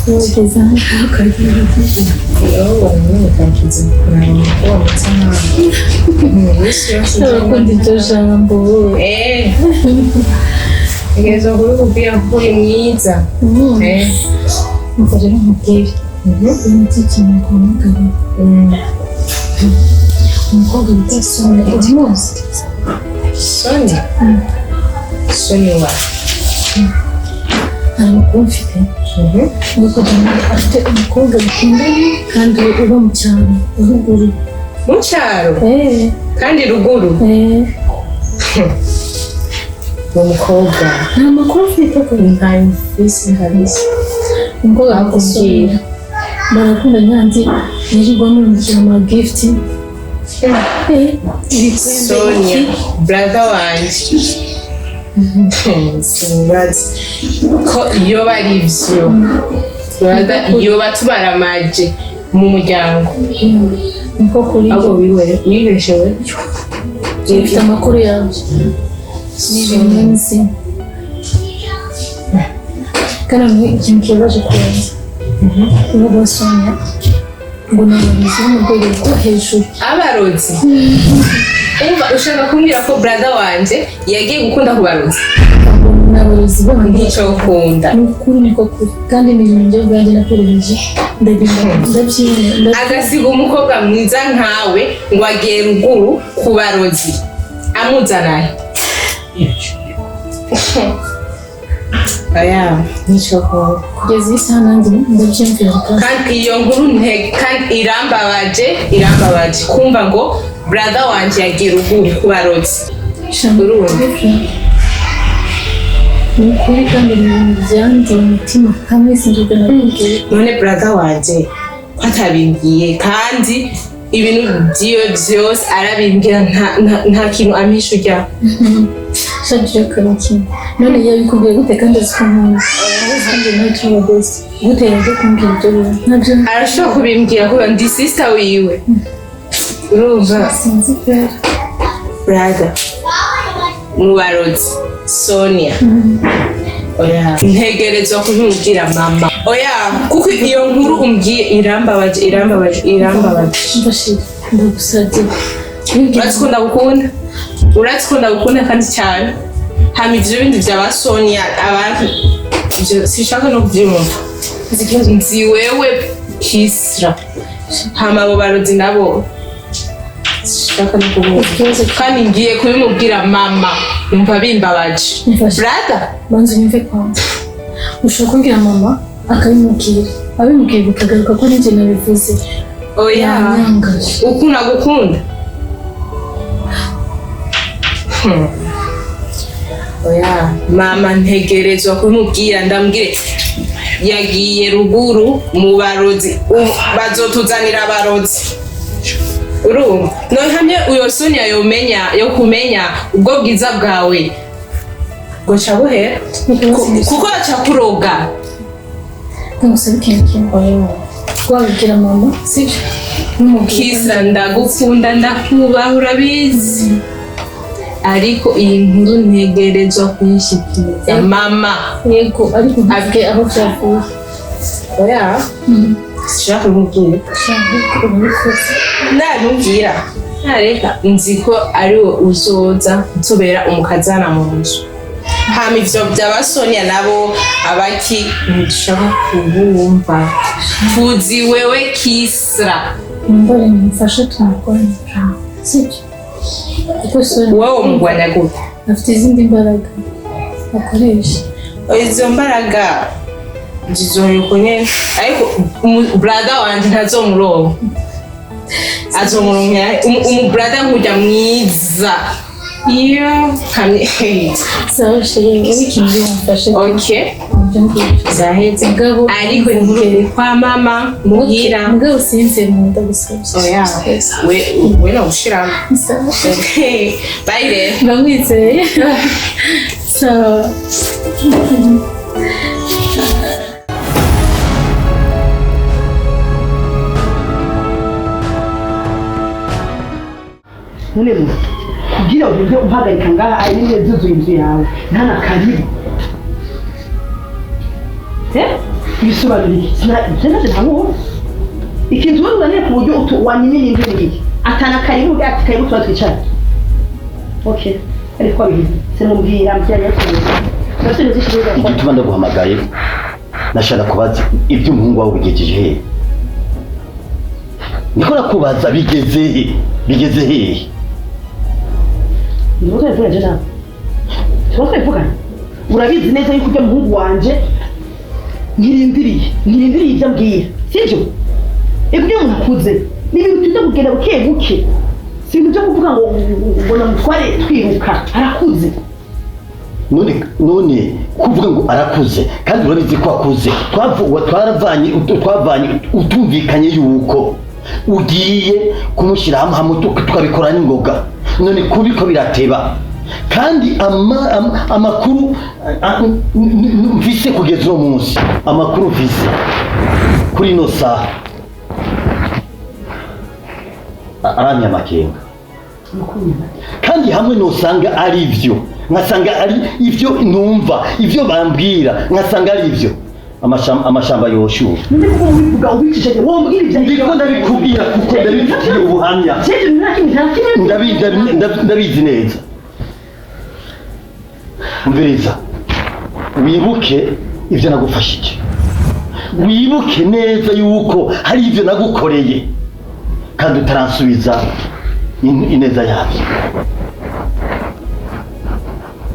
kugeza akagira abakundi iryo jambo tegerezwa kubikubwira ko uri mwiza nuko rero mubwire imiti ikintu kumugana umukobwa bita Sonia umunsi Sonia Sonia wa hari amakuru mfite nuko afite umukobwa bakundana kandi uba mu cyaro ruguru mu cyaro kandi ruguru umukobwa nta makuru mfite ko ntayo mfise kabisa umukobwa akubwira barakunda nyanzi yirirwa murumukira ama gift Sonia brother wanje sinbazi ko iyo bari ivyo yoba tubaramaje mu muryango niko kuri abo wibeshewe ufite amakuru yabyo n'ibintu nzi kandi ikintu kibaje kurenza ubu Sonia ngo n'abarozi bo mu rwego rwo hejuru abarozi umva ushaka kumbwira ko brother wanje yagiye gukunda kubarozi n'abarozi bo ntico ukunda n'ukuri niko kuri kandi ni ibintu byo bwanjye nakorereje ndabyine agasiga umukobwa mwiza nkawe ngo agiye ruguru ku barozi amuzanaye aya nico ukunda kugeza iyi saha nanjye ndabyiyumvira kandi iyo nkuru kandi irambabaje kumva ngo brother wanje yagiye ruguru ku barozi urumva nukuri kandi ibintu byanjye mu mutima hamwe sinjye nabibwiye none brother wanje ko atabimbwiye kandi ibintu byiwe byose arabimbwira nta kintu ampisha ujya shagira kabaki none yabikubwiye gute kandi azikunkunda kandi ntacyo bagose gute yaje kumbwira ibyo bintu nabyo arashobora kubimbwira ko ndi sister wiwe urumva sinzi kwera brother mubarozi Sonia oya ntegerezwa kubimubwira mama oya kuko iyo nkuru umbwiye irambabaje ndashira ndagusabye uratsikunda gukunda kandi cyane hama ivyo bindi vyaba Sonia abantu sishaka no kuvyumva nzi wewe kisra hama abo barozi nabo sishaka no kuvyumva kandi ngiye kubimubwira mama umva bimbabaje brother banza unyumve kwanza ushobora kumbwira mama akabimubwira abimubwiye bikagaruka ko ninjye nabivuze oya ukunda gukunda oya mama ntegerezwa kumubwira ndambwire yagiye ruguru mu barozi bazotuzanira abarozi urumva no hamwe uyo Sonia yo kumenya ubwo bwiza bwawe ngo cabuhera kuko acakuroga ndamusaba ikintu kimwe wabibwira mama sibyo Kisa ndagukunda ndakubaha urabizi ariko iyi nkuru ntegerezwa kuyishikiriza mama yego ariko ntabwe aho byavuye oya shaka kumubwira ndanubwira ntareka nzi ko ariwe uzoza nsobera umukazana mu nzu hama ivyo byaba Sonia nabo abaki nshaka kubumva tuzi wewe Kisra mbore mfashe tumukorana sibyo kuko Sonia wowe umugwanya gute afite izindi mbaraga akoresha izo mbaraga zizoyuko nyene ariko brother wanje ntazomuronka azomuronka brother nkujya mwiza iyo hamwe sawa sheri wikindi mfashe okay zaheze ngabo ariko inkuru kwa mama muhira ngabo sinze mu ndagusaba oya we no ushiramo okay bye there bamwizeye sawa Munemu kugira uje umpagarika ngaha ari neza zuzuye inzu yawe ntana karibu bisobanuriye sinatse ntamuho ikintu uzanire ku buryo wanyine n'imviriye atana karibu ati karibu tuba twicara okay ariko bigize simumbwira mbyanya yakoze igituma ndaguhamagaye nashaka kubaza ibyo umuhungu wawe bigejeje he niko nakubaza bigeze he ndiko ndavuga je nawe twavuga urabizi neza yuko ujya muhungu wanje nkirindiriye ibyo ambwira sibyo ibyo umuntu akuze ni ibintu tuza kugenda buke si ibintu byo kuvuga ngo namutware twiruka arakuze none kuvuga ngo arakuze kandi urabizi ko akuze twavanye utumvikanye yuko ugiye kumushyira hamwe tukabikora n'ingoga none kubiko birateba kandi amakuru mvise kugeza uno munsi amakuru mvise kuri ino saha aranyamakenga kandi hamwe nosanga ari ivyo nkasanga ari ivyo numva ivyo bambwira nkasanga ari ivyo amashamba yoshuha ndiko ubivuga ubicishije wombwira ibyo ndiko ndabikubwira kuko ndabifitiye ubuhamya ndabizi neza umviriza wibuke ivyo nagufashije wibuke neza yuko hari ivyo nagukoreye kandi utaransubiza ineza yavyo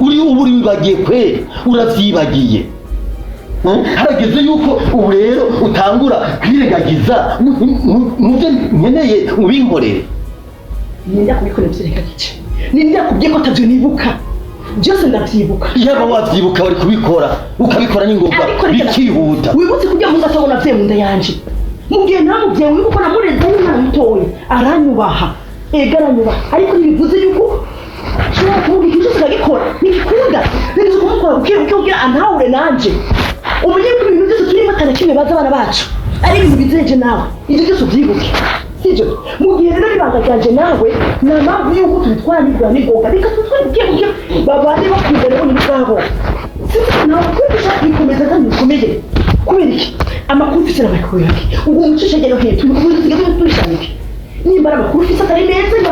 ubu wibagiye kwera uravyibagiye harageze yuko ubu rero utangura kwiregagiza muvyo nkeneye ubinkorere ninda kubikorera byereka gice ninda kubye ko tavyo nibuka byose ndavyibuka yaba wavyibuka wari kubikora ukabikora n'ingoga bikihuta wibutse kujya mu gatabona vye mu nda yanje mugihe namuvye wibuko namureze n'umwana mutoya aranyubaha aranyubaha ariko nibivuze yuko shobora kuvuga ikintu tukagikora nigikunda nibivuze kumukora ukigira antahure nanje umenye ko ibintu byose turimo atana kimwe baza abana bacu ari ibintu bizeje nawe ibyo byose ubyibuke sibyo mu gihe rero ibanga ryanje nawe nta mpamvu yuko tubitwanirwa n'ingoga reka tutwebwe babane bakwizera bo n'ubwabo nawe kwigisha bikomeza kandi bikomeye kubera iki amakuru ufise n'amakuru yake ubwo umucisha rero hepfo ubu tusigaye tubishanike nimba amakuru ufise atari meza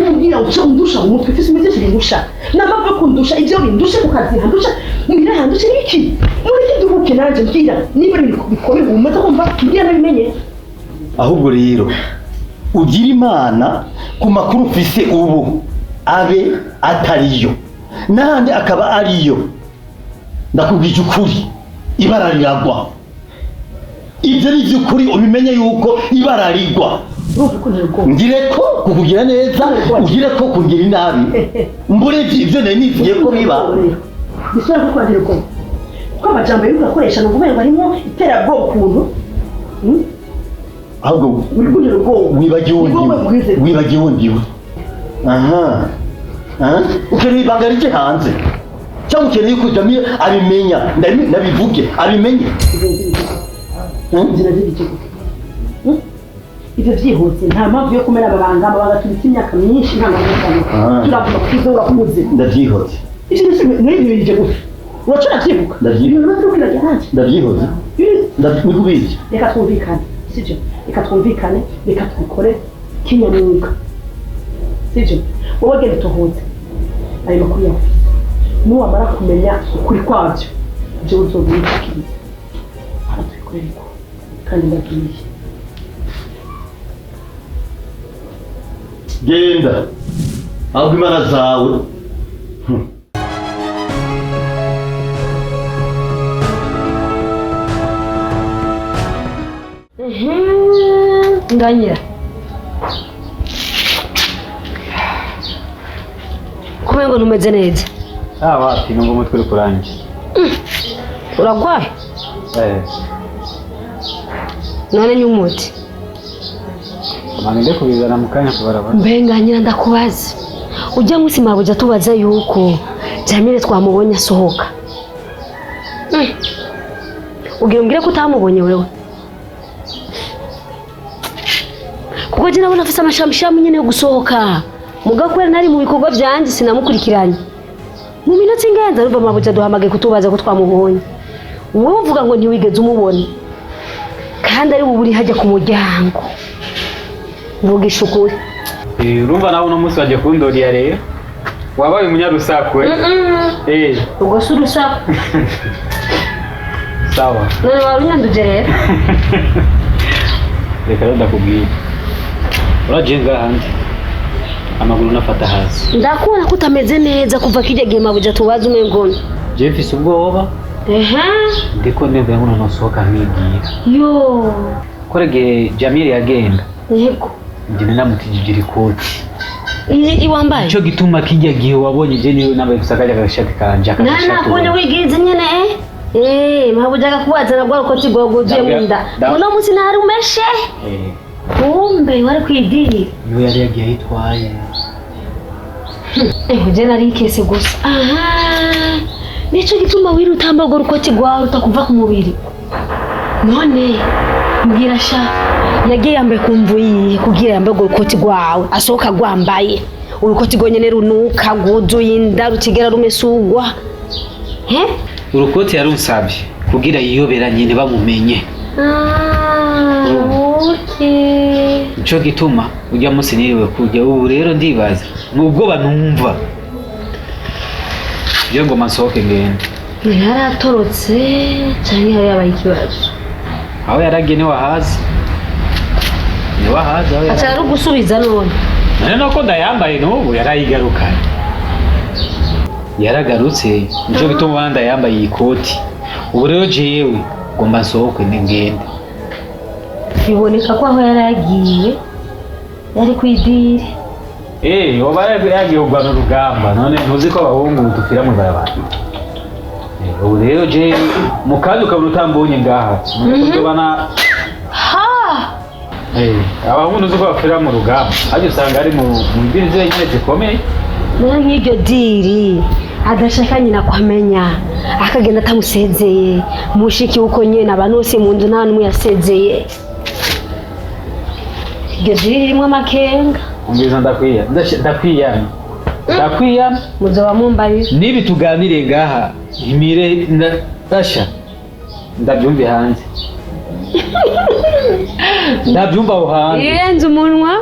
umbwira uca undusha umutwe ufise imiteje bindusha n'amapfa kundusha ibyo bindusha ku kazi handusha mbwira handusha n'iki muri iki duhuke nanjye mbwira niba bikomeye umaze kumva mbwira nabimenye ahubwo rero ugira imana ku makuru ufise ubu abe atariyo n'ahandi akaba ariyo ndakubwije ukuri ibara riragwa ibyo ari iby'ukuri ubimenye yuko ibara rigwa ngire ko kukugira neza ugire ko kugira inabi mbure ibyo nari nivuye ko biba bisora ko kwandira ko amajambo y'uko akoresha no kuvuga ngo arimo iterabwoba ukuntu ahubwo wibagiwe ndiwe aha ukeneye ibanga rije hanze cyangwa ukeneye ko Jamie abimenya ndabivuge abimenye ibyo byihuse nta mpamvu yo kumera ababanga bagatubitse imyaka myinshi nta mpamvu turavuga ko izo urakuze ndabyihuse ibyo n'ibyo bije gusa uracana byibuka ndabyihuse ndabikubiye reka twumvikane sibyo reka twumvikane reka twikore kinyamwuga sibyo wowe genda utohoze ayo makuru yawe nuwamara kumenya ukuri kwabyo ibyo uzobwikiriza hano tubikorere ko kandi ndagiye genda ahubwo imana zawe nganyira kumenya ngo ntumeze neza wapi nubwo umutwe uri kurangira uragwaye none nyumuti amande kubizana mu kanya kubarabara mbenganyira ndakubaza ujya munsi mabuja tubaza yuko Jamile twamubonye asohoka ugira umbwire ko utamubonye wewe kuko je nabona afise amashambishamu nyene yo gusohoka mugakwera nari mu bikorwa byanje sinamukurikiranye mu minota ingenza ruva mabuja duhamagaye kutubaza ko twamubonye wowe uvuga ngo ntiwigeze umubona kandi ari buri hajya ku muryango Mugisha ukuri urumva nawe uno munsi waje kundoriya rero wabaye umunyarusaku ubwo si urusaku sawa none wari unyanduje rero reka ndakubwira uraje ngahandi amaguru nafata hasi ndakubona ko utameze neza kuva kijya gihe mabuja tubaza umengona je mfise ubwoba ndiko ndembe ngo nosohoka nkigira yo korege Jamil yagenda yego njye namutijije ikoti iwambaye cyo gituma kijya gihe wabonye je niwe nambaye gusakaje agashati kanje akashati nabonye wigize nyene mabuja akakubaza nabwo ukoti gogozuye munda uno munsi narumeshe kumbe wari kwidiri yo yari yagiye yitwaye je nari kese gusa nico gituma wirutamba go rukoti gwawe utakuva ku mubiri none mbwira sha yagiye yambaye kumvuye kugira yambaye go rukoti gwawe asohoka gwambaye urukoti gonyene runuka guzuye inda rukigera rumesugwa urukoti yarunsabye kugira yiyobera nyine bamumenye Nico gituma ujya munsi niriwe kujya ubu rero ndibaza nubwo banumva byo ngo masohoke ngende yaratorotse cyane hari yabaye ikibazo aho yaragene wahazi ni wahazi aho acha rugusubiza none nuko ndayambaye n'ubu yarayigarukanye yaragarutse nico gituma banda yambaye ikoti ubu rero jewe ngomba nsohoke ngende biboneka ko aho yaragiye yari kwidire obara yagiye ugana urugamba none ntuzi ko abahungu dufira mu barabara ubu rero je mukandi ukabona utambonye ngaha ndobana abahungu ntuzi ko bafira mu rugamba ajye usanga ari mu mbiri z'enyene zikomeye none nk'iryo diri agashaka nyina kwamenya akagenda atamusezeye mushiki uko nyene abantu bose mu nzu nta n'umwe yasezeye iryo diri ririmo amakenga umbiza ndakwiyana muzoba mumbaye nibi tuganire ngaha imire ndasha ndabyumve hanze ndabyumva aho hanze irenze umunwa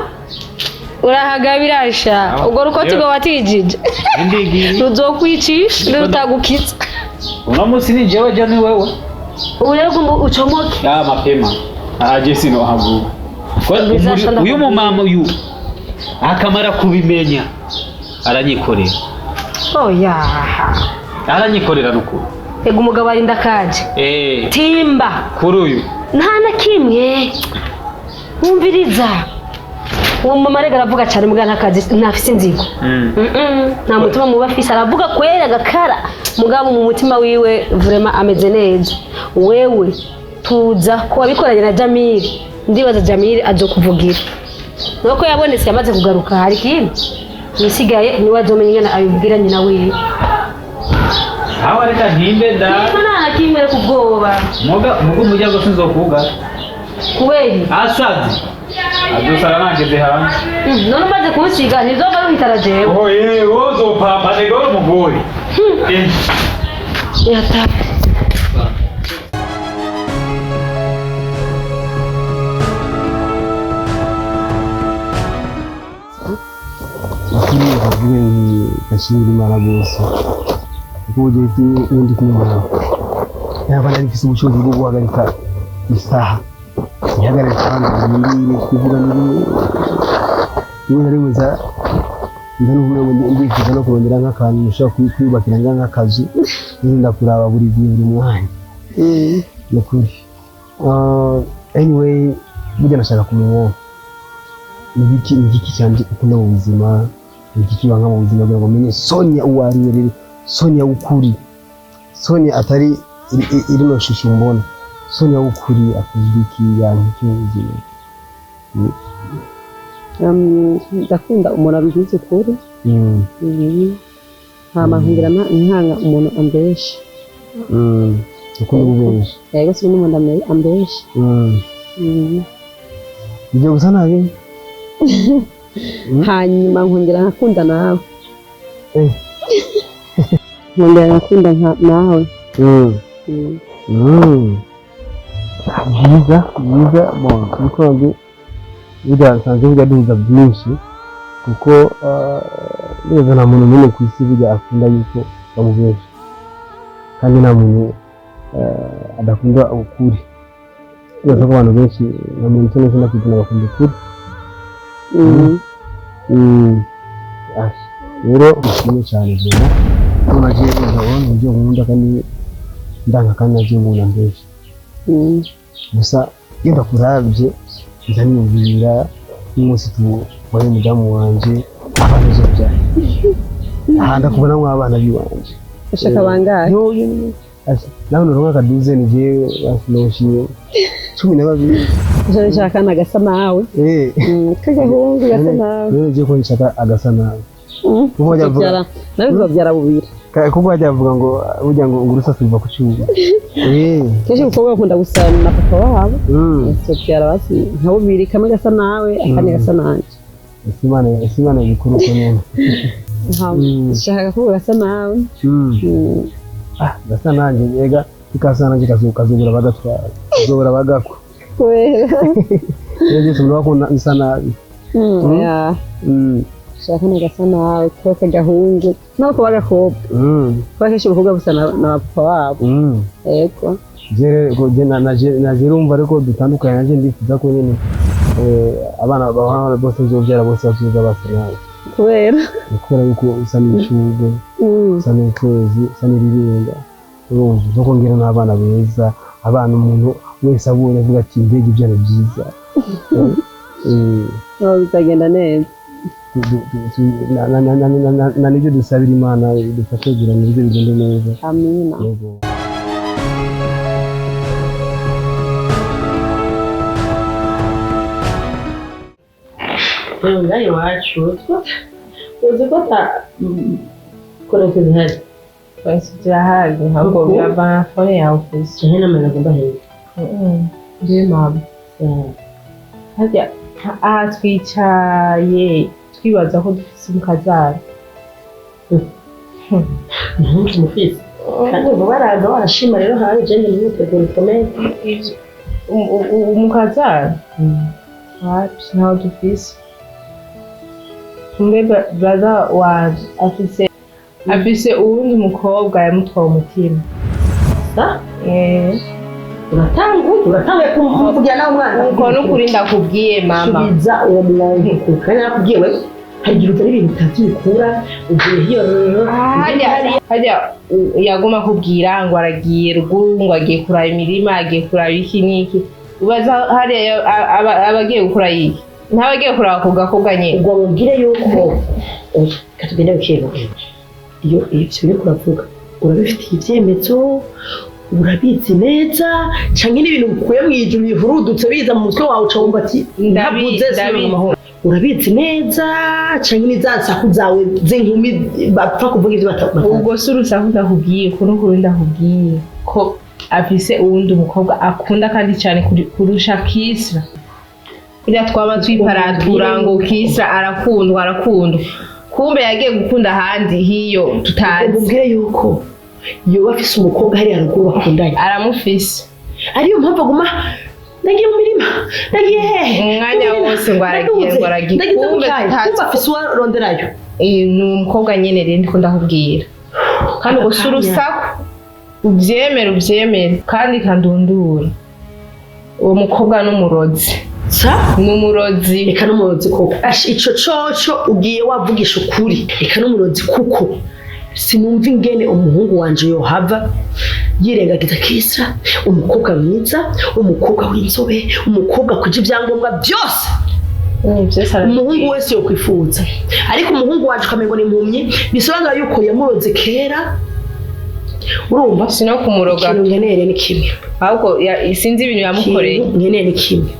urahagabirasha ubwo rukoti ngo watijije ruzokwicisha rutagukiza uno munsi ni jewe je ni wewe ubu rero ucomoke mapema aje sino havuga uyu mumama uyu akamara kubimenya aranyikorera aranyikorera nuko ego umugabo arinda kaje timba kuri uyu nta na kimwe wumviriza uwo mama rega aravuga cyane mugana akazi ntafise inzigo nta mutima muba afise aravuga kwera gakara mugabo mu mutima wiwe vraiment ameze neza wewe tuza ko wabikoranye na Jamil ndibaza Jamil azokuvugira nuko yabonetse yamaze kugaruka hari kintu nisigaye niwe azomenya ingana abibwira nyina wiwe hawa reka ntimbe nda nta kimwe kubwoba mugo mujya go sinzokuvuga kuberi asazi adusara nageze hanze none maze kunsiga nizova ruhitara jewe wozo papa nego mugori yata Ini bavuye kashiri mara bose kuje ndi kumwana yabana rifise ubushobozi bwo guhagarika isaha yahagarika kandi ni kuvuga ni rimwe za ndano ndifuza no kurondera nk'akantu ushaka kwiyubakira nk'akazu ndakuraba buri mwanya nakuri anyway burya nashaka kumenya niki cyanje ukunda mu buzima niki banga mu buzima bwo menye Sonia uwari rero Sonia ukuri Sonia atari iri no shusho mbona Sonia ukuri akuziki yanyu cy'ubuzima ndakunda umuntu abigize kuri hama nkingirana inkanga umuntu ambeshe ukunda ubeshe yego si n'umuntu ambeshe ibyo gusa nabi hanyuma nkongera nkakunda nawe nkongera nkakunda nawe byiza bon bikonge bidasanzwe bigaduza byinshi kuko neza nta muntu n'umwe ku isi bijya akunda yuko bamubesha kandi nta muntu adakunda ukuri kubera ko abantu benshi nta muntu cyane cyane kugira bakunda ukuri rero bishimye cyane rero nagiye nkabona uburyo nkunda kandi ndanga kandi nagiye umuntu ambesha gusa iyo ndakurabye ndaniyumvira n'umunsi tubaye umudamu wanje abana zo byaye ndakubona nk'abana biwanje ushaka bangahe nawe nuronka akaduze ni jewe basinoshiye 12 ushaka akana gasa nawe kagahungu gasa nawe rero je ko nshaka agasa nawe kuko babyara bubiri kuko bajya bavuga ngo burya ngo urusasi ruva ku cyuma kenshi umukobwa akunda gusana na papa wabo babyara basi nka bubiri kamwe gasa nawe akandi gasa nanje Imana ibikuru ko none ushaka ko gasa nawe gasa nanje yega ikasana kazubura bagatwara kazubura bagako rero tumwe bakunda isa nabi ushaka nagasa nawe ko kagahungu nako bagakobwa kenshi umukobwa gusa na papa wabo yego naje rumva ariko dutandukanye naje ndifuza ko nyine abana baba bose nzobyara bose basubiza basinaye kubera yuko usa n'icubwe usa n'ukwezi usa n'irirenga urumva zo kongera n'abana beza abana umuntu wese abonye avuga ati mbega ibyana byiza bizagenda neza na nibyo dusabira Imana idufashe kugira ngo ibyo bigende neza amina ngaho iwacu uzi ko korete zihari twese turahari ntabwo birava fone yawe kwisi cyane n'amara agomba hejuru ndiye mama hajya aha twicaye twibaza ko dufite umukazara ntuzi umufisi kandi ubu baraza barashima rero hanze jene n'imyiteguro ikomeye umukazara ntaho dufise umwe brother wanje afise uwundi mukobwa yamutwaye umutima uratanguye kumvugira nawe umwana uko n'ukuri ndakubwiye mama subiza uwo mwana kandi nakubwiye we hari igihe utari ibintu bitatu bikura ugiye hiyo hajya yaguma akubwira ngo aragiye ruguru ngo agiye kuraba imirima agiye kuraba iki n'iki ubaza hariya abagiye gukora iki ntabagiye kuraba ku gakobwa nyine ubwo mubwire yuko katugenda bukeye iyo uri kuravuga urabifitiye ibyemezo urabizi neza cyangwa n'ibintu bikuye mu ijuru bivurudutse biza mu mutwe wawe uca wumva ati ndabuze amahoro urabizi neza cyangwa n'izasaku zawe z'inkumi bapfa kuvuga ibyo batatu ubwo si urusaku ndakubwiye ko n'ukuri ndakubwiye ko afise uwundi mukobwa akunda kandi cyane kurusha Kisra kurya twaba twiparatura ngo Kisra arakundwa kumbe yagiye gukunda ahandi hiyo tutazi ubwire yuko iyo afise umukobwa hari haruguru bakundanye aramufise ariyo mpamvu aguma nagiye mu mirima nagiye umwanya wose ngo aragiye kumbe tutazi afise uwaronderayo ni umukobwa nyene rero ndiko ndakubwira kandi ubwo si urusaku ubyemere kandi kandundura uwo mukobwa n'umurozi n'umurozi reka n'umurozi koko ico coco ugiye wavugisha ukuri reka n'umurozi kuko sinumva ingene umuhungu wanje yohava yirengagiza Kisra umukobwa mwiza umukobwa w'inzobe umukobwa kuja ibyangombwa byose umuhungu wese yokwifuza ariko umuhungu wacu kamengo ni impumyi bisobanura yuko yamuroze kera urumva sino kumuroga ngenere ni kimwe ahubwo sinzi ibintu yamukoreye ngenere ni kimwe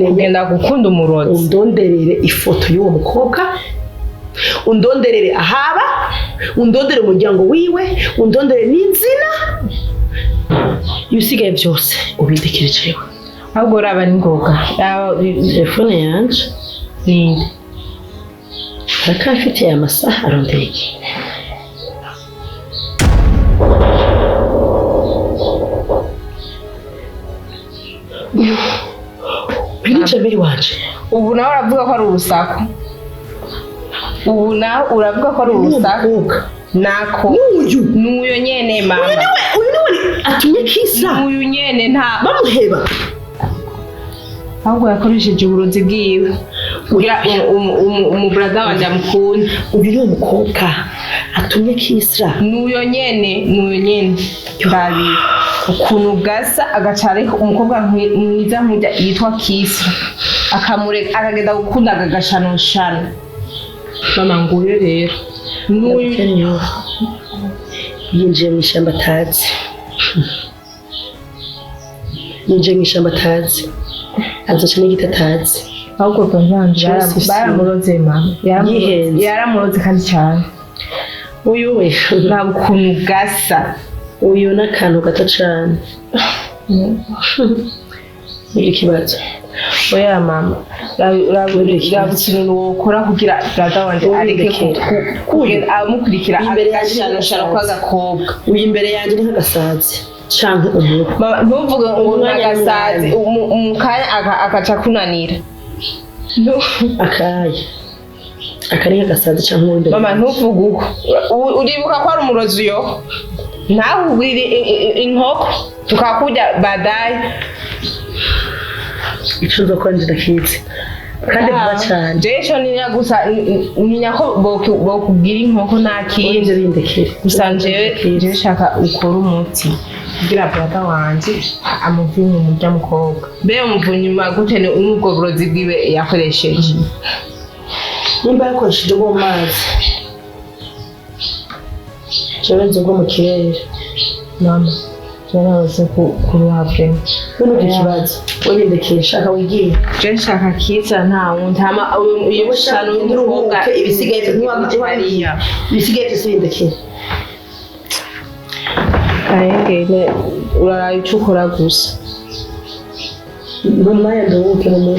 ugenda gukunda umurozi undonderere ifoto y'uwo mukobwa undonderere ahaba undondere umuryango wiwe undondere n'izina ibisigaye byose ubindikire cewe ahubwo uraba ni ngoga telefone yanje ninde arakafite amasaha arondeye Shambiri wanje. ubu nawe uravuga ko ari urusaku ubu nawe uravuga ko ari urusaku nako n'uyo nyene mama Uyu niwe atumye Kisra. n'uyu nyene nta Bamuheba. ahubwo yakoresheje uburozi bwiwe kugira umubrada wanje amukunda Uyu niwe mukobwa atumye Kisra. n'uyo nyene babi ukuntu gasa agacare umukobwa mwiza nk'ujya yitwa Kisra akamureka akagenda gukunda agashanoshana mama nguye rero n'uyu yinjiye mu ishyamba atazi. Yinjiye mu ishyamba atazi. Azoca n'igiti atazi. ahubwo tonjanje baramuroze mama yaramuroze kandi cyane Uyu we ntabwo ukuntu gasa uyu n'akantu gato cyane. Ni ikibazo. oya mama ikintu wokora kugira brada wanje areke amukurikira agashanoshano kw'agakobwa Uyu imbere yanjye ni nk'agasazi canke umuntu. mama ntuvuge ngo n'agasazi umukanya akaca kunanira Akari nk'agasazi canke uwundi. mama ntuvuge uko uribuka ko ari umurozi uyo nawe ugwira inkoko tukakurya badaye Ico nzokora ndakitse. Kandi vuba cyane. jesho ninya gusa ninya ko bokubwira inkoko nta kindi bindekere. gusa jewe shaka ukora umuti kugira brada wanje amuvunye umurya mukobwa mbe umuvunye gute ni ubwo burozi bwiwe yakoresheje Nimba yakoresheje bwo mazi. Jewe nzobwo mu kirere. mama cyarabaze kuruhabwe None ikibazo. Wowe bindekere shaka wigiye. je shaka kiza nta wundi hama uyu shano y'umukobwa ibisigaye ntiwamutiya. Ibisigaye bindekere. arengene uraraye icyo ukora gusa Mama yanduke mu